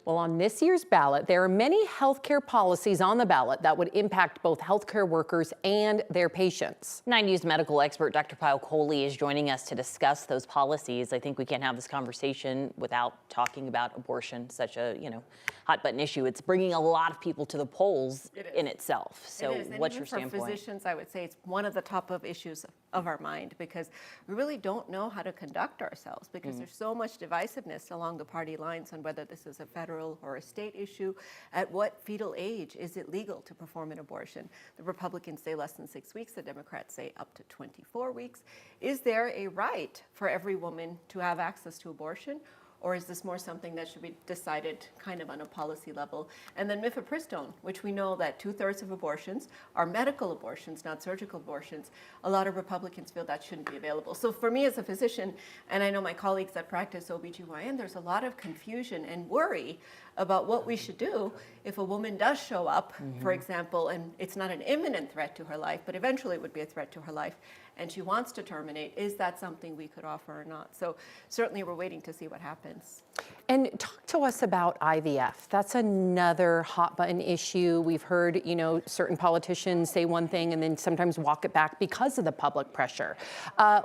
Well, on this year's ballot, there are many healthcare policies on the ballot that would impact both healthcare workers and their patients. 9 News medical expert Dr. Payal Kohli is joining us to discuss those policies. I think we can't have this conversation without talking about abortion, such a, hot button issue. It's bringing a lot of people to the polls in itself. So what's your standpoint? For physicians, I would say it's one of the top of issues of our mind, because we really don't know how to conduct ourselves, because there's so much divisiveness along the party lines on whether this is a federal or a state issue. At what fetal age is it legal to perform an abortion? The Republicans say less than 6 weeks, the Democrats say up to 24 weeks. Is there a right for every woman to have access to abortion? Or is this more something that should be decided kind of on a policy level? And then mifepristone, which we know that 2/3 of abortions are medical abortions, not surgical abortions. A lot of Republicans feel that shouldn't be available. So for me as a physician, and I know my colleagues that practice OBGYN, there's a lot of confusion and worry about what we should do if a woman does show up, for example, and it's not an imminent threat to her life, but eventually it would be a threat to her life, and she wants to terminate. Is that something we could offer or not? So certainly we're waiting to see what happens. And talk to us about IVF. That's another hot button issue. We've heard, certain politicians say one thing and then sometimes walk it back because of the public pressure.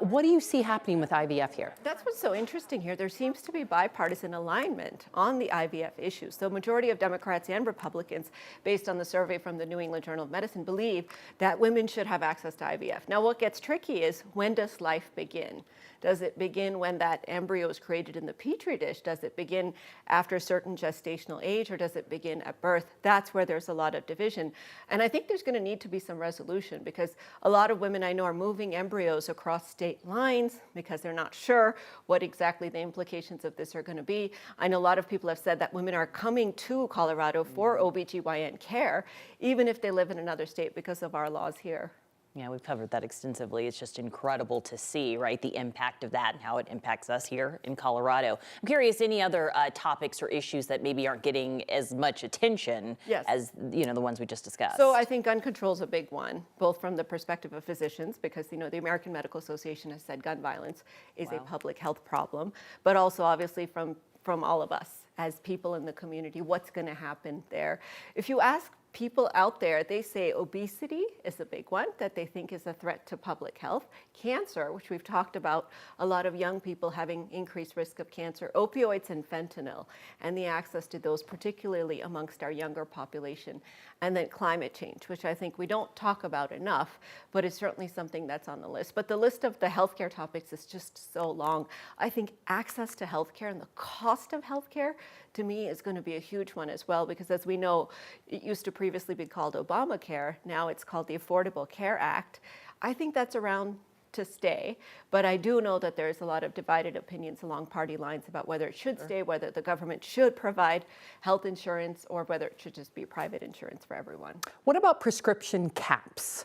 What do you see happening with IVF here? That's what's so interesting here. There seems to be bipartisan alignment on the IVF issue. So majority of Democrats and Republicans, based on the survey from the New England Journal of Medicine, believe that women should have access to IVF. Now, what gets tricky is, when does life begin? Does it begin when that embryo is created in the petri dish? Does it begin after a certain gestational age, or does it begin at birth? That's where there's a lot of division. And I think there's going to need to be some resolution, because a lot of women I know are moving embryos across state lines because they're not sure what exactly the implications of this are going to be. I know a lot of people have said that women are coming to Colorado for OBGYN care, even if they live in another state, because of our laws here. Yeah, we've covered that extensively. It's just incredible to see, right, the impact of that and how it impacts us here in Colorado. I'm curious, any other topics or issues that maybe aren't getting as much attention as, the ones we just discussed? So I think gun control is a big one, both from the perspective of physicians, because, the American Medical Association has said gun violence is a public health problem, but also obviously from all of us as people in the community, what's going to happen there. If you ask people out there, they say obesity is a big one that they think is a threat to public health. Cancer, which we've talked about, a lot of young people having increased risk of cancer. Opioids and fentanyl, and the access to those, particularly amongst our younger population. And then climate change, which I think we don't talk about enough, but it's certainly something that's on the list. But the list of the healthcare topics is just so long. I think access to healthcare and the cost of healthcare, to me, is going to be a huge one as well, because as we know, it used to previously be called Obamacare. Now it's called the Affordable Care Act. I think that's around to stay, but I do know that there's a lot of divided opinions along party lines about whether it should stay, whether the government should provide health insurance, or whether it should just be private insurance for everyone. What about prescription caps?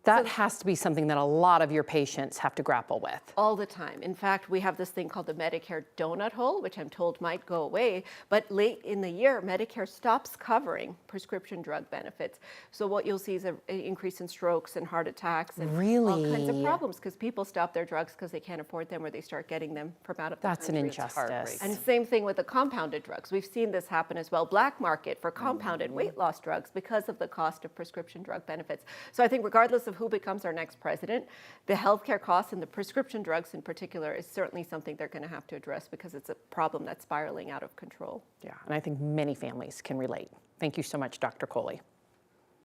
That has to be something that a lot of your patients have to grapple with. All the time. In fact, we have this thing called the Medicare donut hole, which I'm told might go away, but late in the year, Medicare stops covering prescription drug benefits. So what you'll see is an increase in strokes and heart attacks and all kinds of problems, because people stop their drugs because they can't afford them, or they start getting them from out of the country. That's an injustice. And same thing with the compounded drugs. We've seen this happen as well. Black market for compounded weight loss drugs because of the cost of prescription drug benefits. So I think regardless of who becomes our next president, the healthcare costs and the prescription drugs in particular is certainly something they're going to have to address, because it's a problem that's spiraling out of control. Yeah, and I think many families can relate. Thank you so much, Dr. Kohli.